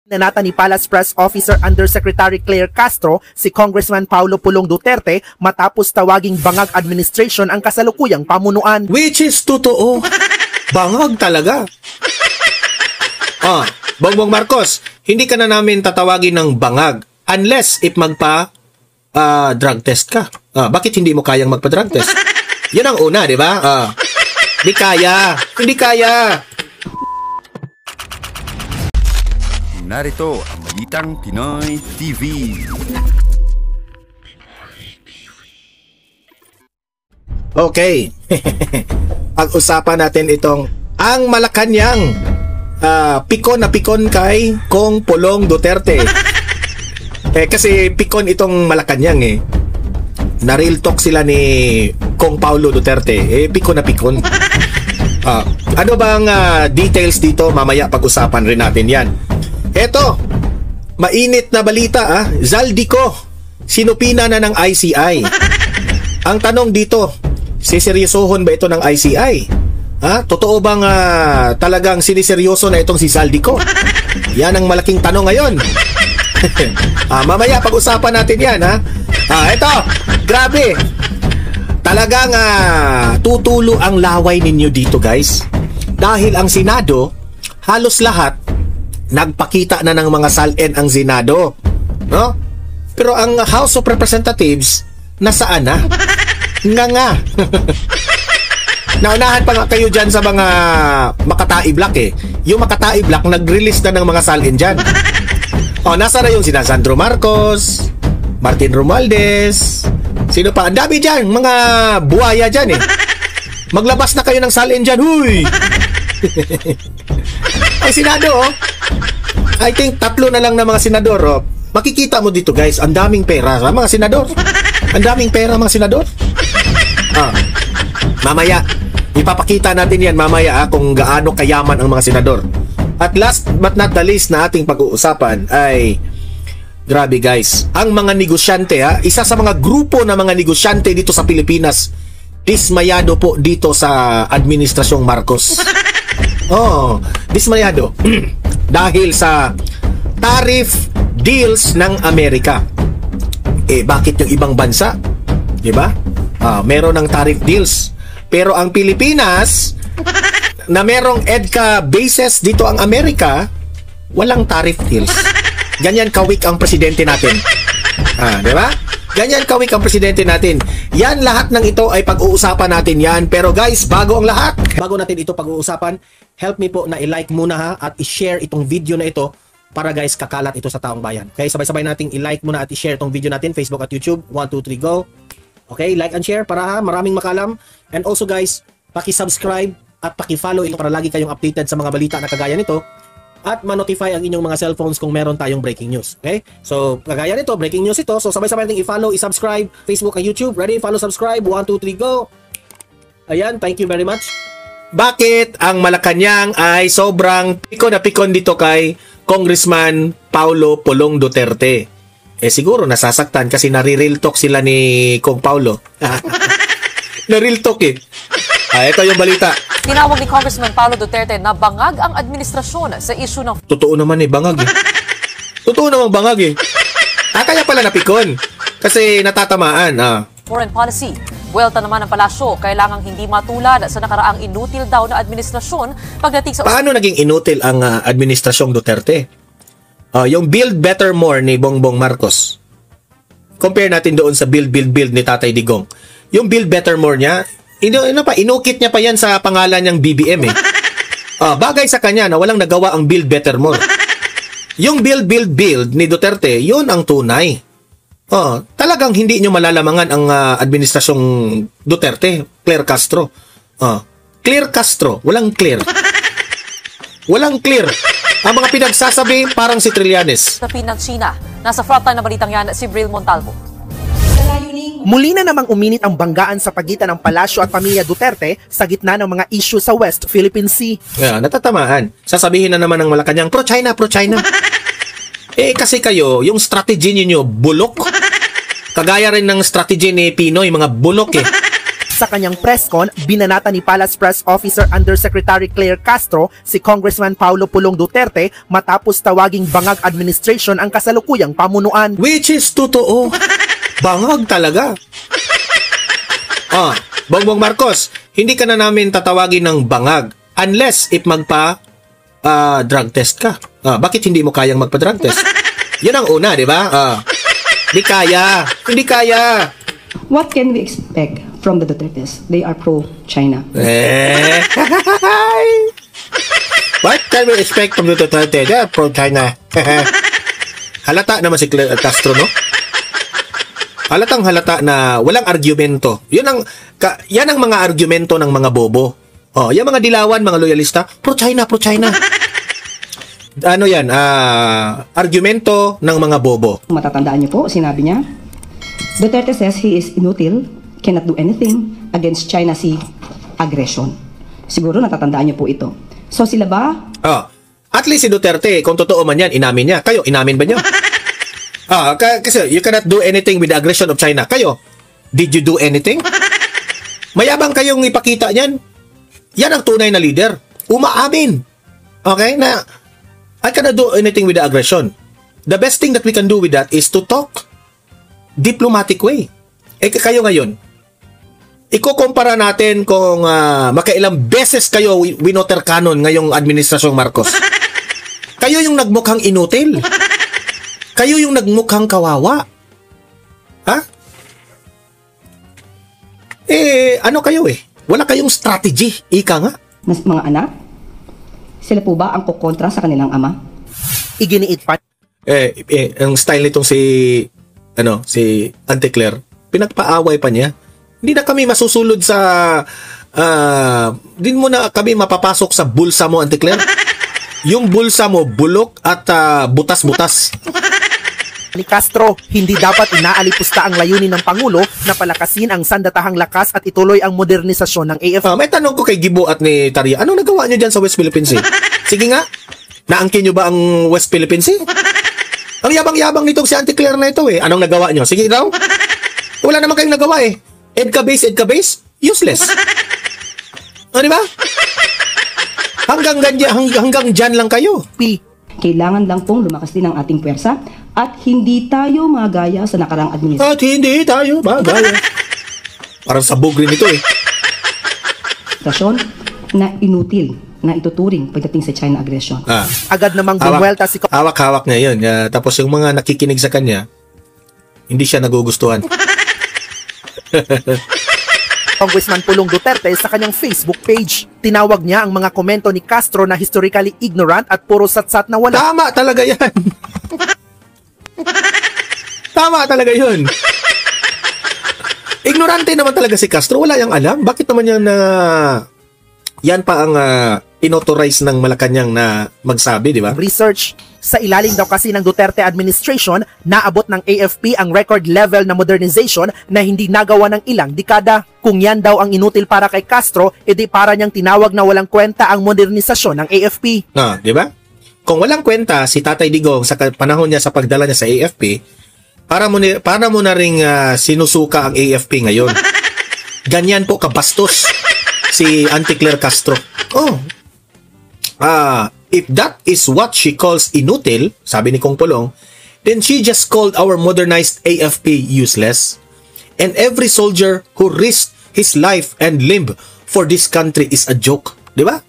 Nanata ni Palace Press Officer Undersecretary Claire Castro si Congressman Paulo Pulong Duterte matapos tawaging bangag administration ang kasalukuyang pamunuan. Which is totoo. Bangag talaga. Bongbong Marcos, hindi ka na namin tatawagin ng bangag unless if drug test ka. Bakit hindi mo kayang magpa-drug test? Yun ang una, di ba? Hindi kaya. Hindi kaya. Narito ang Balitang Pinoy TV. Okay. Pag-usapan natin itong ang Malacanang. Pikon na pikon kay Kong Pulong Duterte. Kasi pikon itong Malacanang Na-real talk sila ni Kong Paulo Duterte. Pikon na pikon. Ano bang details dito? Mamaya pag-usapan rin natin yan. Eto, mainit na balita Zaldico, sinupina na ng ICI. Ang tanong dito, siseryosohon ba ito ng ICI? Totoo bang talagang siniseryoso na itong si Zaldico? Yan ang malaking tanong ngayon. Mamaya pag-usapan natin yan Eto, grabe. Talagang tutulo ang laway ninyo dito guys. Dahil ang Senado, halos lahat nagpakita na ng mga salin ang Senado, no? Pero ang House of Representatives nasaan na? Nga. Naunahan pa nga kayo dyan sa mga Makatai Black Yung Makatai Black nag-release na ng mga salin dyan. Nasa na yung sina Sandro Marcos, Martin Romualdez, sino pa? Ang dami dyan, mga buhaya dyan Maglabas na kayo ng salin dyan, huy! Ay, Senado I think 3 na lang na mga senador makikita mo dito guys, ang daming pera mga senador. Ang daming pera mga senador. Mamaya ipapakita natin yan mamaya kung gaano kayaman ang mga senador. At last but not the least na ating pag-uusapan ay grabe guys, ang mga negosyante isa sa mga grupo na mga negosyante dito sa Pilipinas dismayado po dito sa Administrasyong Marcos. Dismayado dahil sa tariff deals ng Amerika. Bakit yung ibang bansa, di ba? Meron ng tariff deals. Pero ang Pilipinas na merong EDCA bases dito ang Amerika, walang tariff deals. Ganyan kawik ang presidente natin. Di ba? Ganyan kawik ang presidente natin. Yan, lahat ng ito ay pag-uusapan natin yan. Pero guys, bago ang lahat, bago natin ito pag-uusapan, help me po na i-like muna at i-share itong video na ito para guys, kakalat ito sa taong bayan. Okay, sabay-sabay nating i-like muna at i-share itong video natin, Facebook at YouTube. 1, 2, 3, go. Okay, like and share para maraming makalam. And also guys, paki-subscribe at paki-follow ito para lagi kayong updated sa mga balita na kagaya nito. At ma-notify ang inyong mga cellphones kung meron tayong breaking news. Okay? So, kagaya nito, breaking news ito. So, sabay-sabay natin i-follow, i-subscribe, Facebook at YouTube. Ready? Follow, subscribe. 1, 2, 3, go! Ayan, thank you very much. Bakit ang Malacanang ay sobrang pikon na pikon dito kay Congressman Paulo Pulong Duterte? Siguro nasasaktan kasi nare-real talk sila ni Kong Paulo. Na-real talk ito yung balita. Tinawag ni Congressman Paulo Duterte na bangag ang administrasyon sa issue ng... Totoo naman bangag Totoo naman bangag kaya pala napikon. Kasi natatamaan foreign policy. Buwelta naman ng palasyo, kailangang hindi matulad sa nakaraang inutil daw na administrasyon pagdating sa... Paano naging inutil ang administrasyong Duterte? Yung Build Better More ni Bongbong Marcos. Compare natin doon sa Build ni Tatay Digong. Yung Build Better More niya, inukit niya pa yan sa pangalan niyang BBM bagay sa kanya na walang nagawa ang Build Better More. Yung Build ni Duterte, yun ang tunay. Talagang hindi nyo malalamangan ang administrasyong Duterte, Claire Castro. Claire Castro, walang clear. Walang clear. Ang mga pinagsasabi parang si Trillanes. Tapin ng China. Nasa frontline na balitang yan si Bril Montalvo. Muli na namang uminit ang banggaan sa pagitan ng palasyo at pamilya Duterte sa gitna ng mga issue sa West Philippine Sea. Natatamaan. Sasabihin na naman ng Malacanang, pro-China. Kasi kayo, yung strategy niyo bulok. Kagaya rin ng strategy ni Pinoy, mga bulok Sa kanyang presscon, binanata ni Palace Press Officer Undersecretary Claire Castro si Congressman Paulo Pulong Duterte matapos tawaging bangag administration ang kasalukuyang pamunuan. Which is totoo. Bangag talaga. Bongbong Marcos, hindi ka na namin tatawagin ng bangag unless if drug test ka. Bakit hindi mo kayang magpa-drug test? Yun ang una, di ba? Hindi kaya. Hindi kaya. What can we expect from the Dutertes? They are pro-China. What can we expect from the Duterte? They are pro-China. Halata naman si Castro, no? Halatang halata na walang argumento. Yan ang mga argumento ng mga bobo. Yung mga dilawan, mga loyalista, pro-China, pro-China. Ano yan? Argumento ng mga bobo. Matatandaan niyo po, sinabi niya, Duterte says he is inutil, cannot do anything against China Sea aggression. Siguro natatandaan niyo po ito. So sila ba? At least si Duterte, kung totoo man yan, inamin niya. Kayo, inamin ba niyo? Kasi you cannot do anything with the aggression of China. Kayo, did you do anything? Mayabang kayong ipakita niyan. Yan ang tunay na leader. Umaamin. Okay? Na I cannot do anything with the aggression. The best thing that we can do with that is to talk diplomatic way. Kayo ngayon, ikukumpara natin kung makailang beses kayo winoter canon ngayong administrasyong Marcos. Kayo yung nagmukhang inutil. Kayo yung nagmukhang kawawa. Ano kayo Wala kayong strategy, ika nga. Mga anak, sila po ba ang kukontra sa kanilang ama? Iginiit pa. Ang style nitong si Auntie Claire, pinagpaaway pa niya. Hindi na kami masusulod sa din mo na kami mapapasok sa bulsa mo, Auntie Claire. Yung bulsa mo bulok at butas-butas. Ni Castro, hindi dapat inaalipusta ang layunin ng Pangulo na palakasin ang sandatahang lakas at ituloy ang modernisasyon ng AFP. May tanong ko kay Gibo at ni Taria, anong nagawa nyo dyan sa West Philippine Sea? Sige nga, naangkin nyo ba ang West Philippine Sea? Ang yabang-yabang nitong si Auntie Claire na ito Anong nagawa nyo? Sige daw. Wala naman kayong nagawa EDCA base, useless. Di ba? Hanggang dyan lang kayo. Kailangan lang pong lumakas din ang ating puwersa at hindi tayo magaya sa nakarang administrasyon. At hindi tayo magaya. Parang sabog rin ito Na inutil na ituturing pagdating sa China aggression. Agad namang bumuelta si hawak-hawak na yun. Tapos yung mga nakikinig sa kanya, hindi siya nagugustuhan. Congressman Pulong Duterte sa kanyang Facebook page. Tinawag niya ang mga komento ni Castro na historically ignorant at puro satsat na wala. Tama talaga yan. Tama talaga yun. Ignorante naman talaga si Castro. Wala yang alam. Bakit naman yan yan pa ang inauthorize ng Malacanang na magsabi, di ba? Research. Sa ilalim daw kasi ng Duterte administration, naabot ng AFP ang record level na modernization na hindi nagawa ng ilang dekada. Kung yan daw ang inutil para kay Castro, edi para niyang tinawag na walang kwenta ang modernisasyon ng AFP. Di ba? Kung walang kwenta si Tatay Digong sa panahon niya sa pagdala niya sa AFP, para mo na ring sinusuka ang AFP ngayon. Ganyan po kabastos si Auntie Claire Castro. If that is what she calls inutil, sabi ni Kong Pulong, then she just called our modernized AFP useless. And every soldier who risked his life and limb for this country is a joke. Di ba?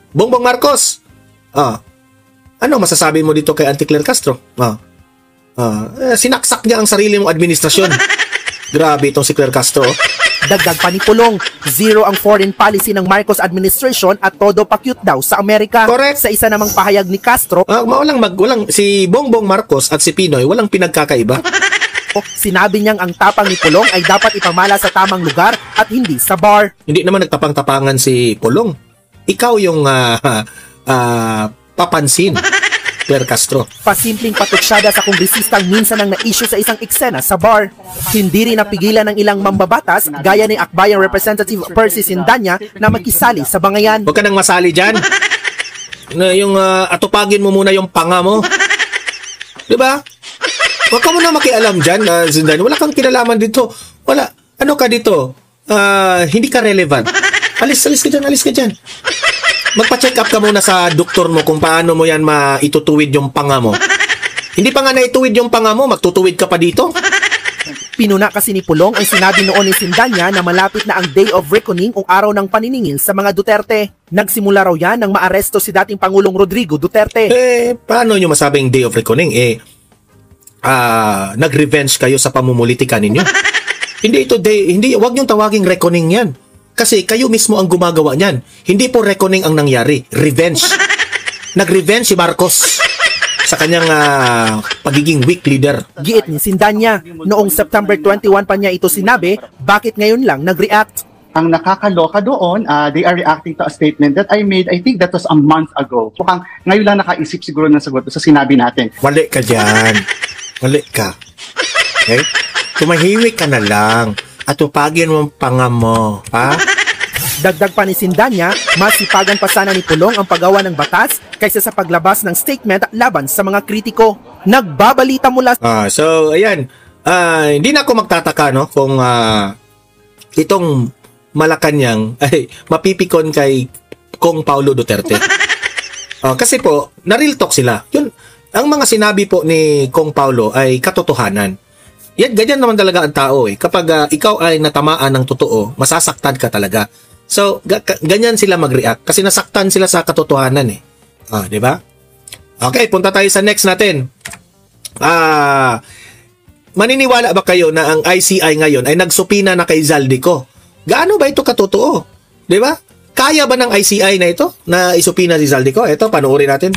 Bongbong Marcos, ano masasabi mo dito kay Auntie Claire Castro? Sinaksak niya ang sarili mong administrasyon. Grabe itong si Claire Castro. Dagdag pa ni Pulong, zero ang foreign policy ng Marcos administration at todo pa-cute daw sa Amerika. Correct. Sa isa namang pahayag ni Castro, walang si Bongbong Marcos at si Pinoy walang pinagkakaiba. Sinabi niyang ang tapang ni Pulong ay dapat ipamala sa tamang lugar at hindi sa bar. Hindi naman nagtapang-tapangan si Pulong. Ikaw yung papansin, Claire Castro. Pasimpleng patutsyada sa kongresistang minsan ang na-issue sa isang eksena sa bar. Hindi rin napigilan ng ilang mambabatas gaya ni Akbayang Representative Percy Sindanya na makisali sa bangayan. Huwag ka nang masali dyan. Yung atupagin mo muna yung panga mo. Diba? Huwag ka muna makialam dyan, Sindanya. Wala kang kinalaman dito. Wala. Ano ka dito? hindi ka relevant. Alis ka dyan. Magpa-check up ka muna sa doktor mo kung paano mo yan maitutuwid yung panga mo. Hindi pa nga naituwid yung panga mo, magtutuwid ka pa dito. Pinuna kasi ni Pulong ang sinabi noon ni Sindanya na malapit na ang Day of Reckoning o araw ng paniningil sa mga Duterte. Nagsimula raw yan nang maaresto si dating Pangulong Rodrigo Duterte. Paano nyo masabing Day of Reckoning? Nag-revenge kayo sa pamumulitika ninyo. Wag nyo tawaging reckoning yan. Kasi kayo mismo ang gumagawa niyan. Hindi po reckoning ang nangyari. Revenge. Nag-revenge si Marcos sa kanyang pagiging weak leader. Giit ni Sindanya, noong September 21 pa niya ito sinabi, bakit ngayon lang nag-react? Ang nakakaloka doon, they are reacting to a statement that I made, I think that was a month ago. Mukhang ngayon lang nakaisip siguro ng sagot sa sinabi natin. Mali ka dyan. Mali ka. Okay? Tumahimik ka na lang at upagin mo ang panga mo. Ha? Dagdag pa ni Sindanya, mas sipagan pa sana ni Pulong ang paggawa ng batas kaysa sa paglabas ng statement laban sa mga kritiko. Nagbabalita mula So, ayan. Hindi na ako magtataka no, kung itong Malacanang ay mapipikon kay Kong Paulo Duterte. Kasi po, na-real talk sila. Yun, ang mga sinabi po ni Kong Paulo ay katotohanan. Yan, ganyan naman talaga ang tao eh. Kapag ikaw ay natamaan ng totoo, masasaktan ka talaga. So, ganyan sila mag-react kasi nasaktan sila sa katotohanan eh. Di ba? Okay, punta tayo sa next natin. Maniniwala ba kayo na ang ICI ngayon ay nagsupina na kay Zaldico? Gaano ba ito katotoo? Di ba? Kaya ba ng ICI na ito na isupina si Zaldico? Ito, panoorin natin.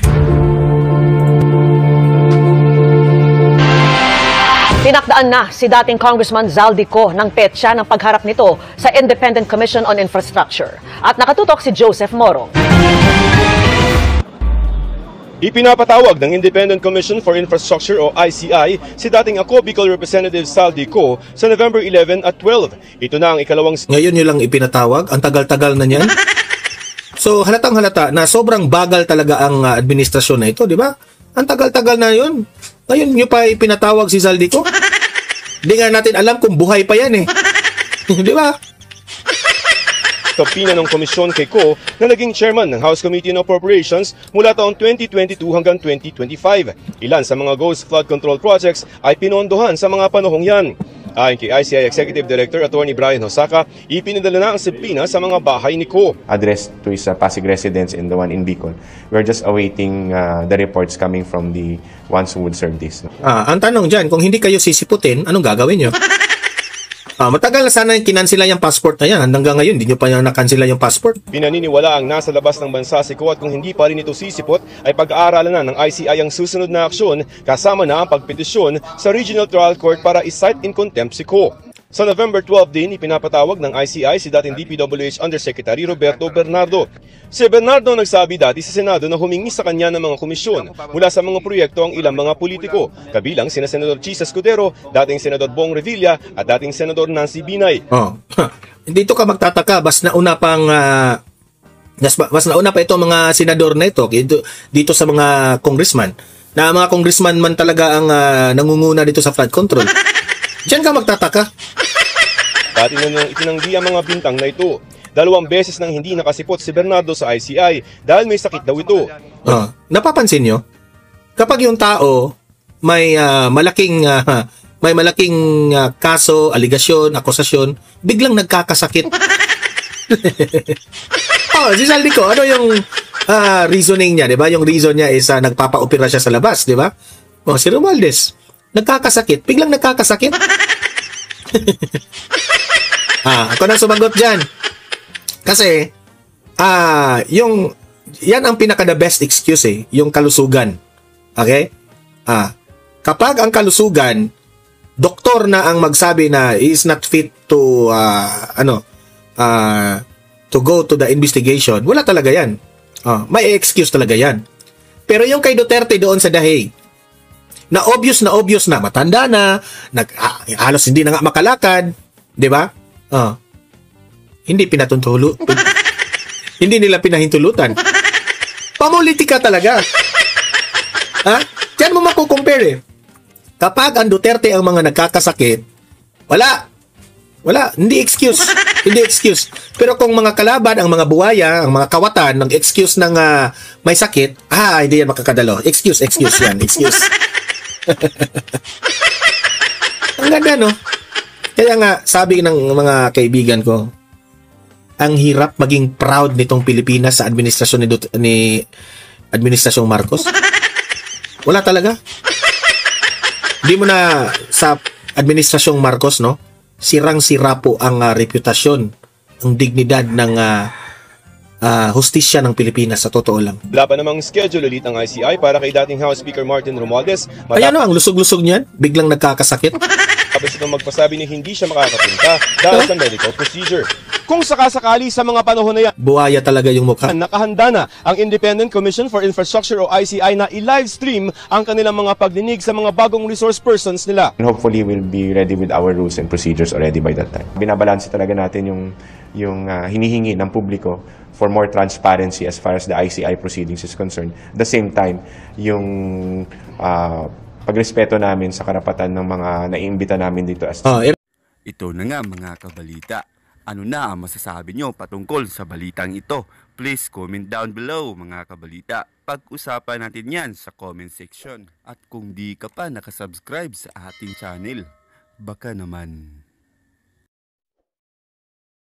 Tinakdaan na si dating Congressman Zaldico ng petsa ng pagharap nito sa Independent Commission on Infrastructure. At nakatutok si Joseph Morong. Ipinapatawag ng Independent Commission for Infrastructure o ICI si dating Ako Bicol Representative Zaldico sa November 11 at 12. Ito na ang ikalawang... Ngayon nyo lang ipinatawag? Ang tagal-tagal na niyan? So halatang halata na sobrang bagal talaga ang administrasyon na ito, di ba? Ang tagal-tagal na yun. Ngayon nyo pa ipinatawag si Zaldico? Hindi nga natin alam kung buhay pa yan eh. Di ba? Kapina ng komisyon kay Ko na naging chairman ng House Committee on Appropriations mula taong 2022 hanggang 2025. Ilan sa mga ghost flood control projects ay pinondohan sa mga panahong yan. Ayon kay ICI Executive Director Attorney Brian Hosaka, ipinadala na ang subpoena sa mga bahay ni Ko. Addressed to his Pasig residents and the one in Bicol. We're just awaiting the reports coming from the ones who would serve this. Ang tanong dyan, kung hindi kayo sisiputin, anong gagawin nyo? Matagal na sana yung kinansila yung passport na yan. Hanggang ngayon, hindi nyo pa nakansila yung passport. Pinaniniwala ang nasa labas ng bansa si Ko at kung hindi pa rin ito sisipot, ay pag-aaralan na ng ICI ang susunod na aksyon kasama na ang pagpetisyon sa Regional Trial Court para i-cite in contempt si Ko. Sa November 12 din, ipinapatawag ng ICI si dating DPWH Undersecretary Roberto Bernardo. Si Bernardo nagsabi dati sa Senado na humingi sa kanya ng mga komisyon mula sa mga proyekto ang ilang mga politiko, kabilang sina Senador Chis Escudero, dating Senador Bong Revilla at dating Senador Nancy Binay. Dito ka magtataka, mas nauna pa itong mga senador na ito dito sa mga congressman. Na mga congressman man talaga ang nangunguna dito sa flood control. Diyan ka magtataka. Dati na nang itinanggi ang mga bintang na ito. 2 beses nang hindi nakasipot si Bernardo sa ICI dahil may sakit daw ito. Napapansin nyo? Kapag yung tao may malaking kaso, aligasyon, akusasyon, biglang nagkakasakit. Si Zaldico, ano yung reasoning niya, di ba? Yung reason niya is nagpapa-opera siya sa labas, di ba? Si Romualdez, nagkakasakit, biglang nagkakasakit. Ako na sumagot dyan. Kasi, yan ang pinaka-the best excuse eh, yung kalusugan. Okay? Kapag ang kalusugan, doktor na ang magsabi na he is not fit to, to go to the investigation, wala talaga yan. May excuse talaga yan. Pero yung kay Duterte doon sa Dahig, na obvious na, matanda na, halos hindi na nga makalakad, di ba? Hindi pinatuntulo. Hindi nila pinahintulutan. Pamulitika talaga. Diyan mo makukompare eh. Kapag ang Duterte ang mga nagkakasakit, wala, hindi excuse. Hindi excuse. Pero kung mga kalaban, ang mga buhaya, ang mga kawatan, ng excuse ng may sakit, hindi yan makakadalo. Excuse yan. Excuse. Ang ganda, no? Kaya nga, sabi ng mga kaibigan ko, ang hirap maging proud nitong Pilipinas sa administrasyon ni Administrasyong Marcos. Wala talaga. Hindi mo na sa Administrasyong Marcos, no? Sirang-sira po ang reputasyon, ang dignidad ng hustisya ng Pilipinas, sa totoo lang. Wala pa namang schedule ulit ang ICI para kay dating House Speaker Martin Romualdez. Kaya no, ang lusog-lusog niyan, biglang nagkakasakit. Tapos itong magpasabi na hindi siya makakapunta dahil sa medical procedure. Kung sakasakali sa mga panahon na yan, Buhaya talaga yung mukha. nakahanda na ang Independent Commission for Infrastructure o ICI na i-livestream ang kanilang mga pagdinig sa mga bagong resource persons nila. And hopefully we'll be ready with our rules and procedures already by that time. Binabalanse talaga natin yung hinihingi ng publiko for more transparency as far as the ICI proceedings is concerned. At the same time, yung pagrespeto namin sa karapatan ng mga naiimbita namin dito as Ito na nga mga kabalita. Ano na ang masasabi nyo patungkol sa balitang ito? Please comment down below mga kabalita. Pag-usapan natin yan sa comment section. At kung di ka pa nakasubscribe sa ating channel, baka naman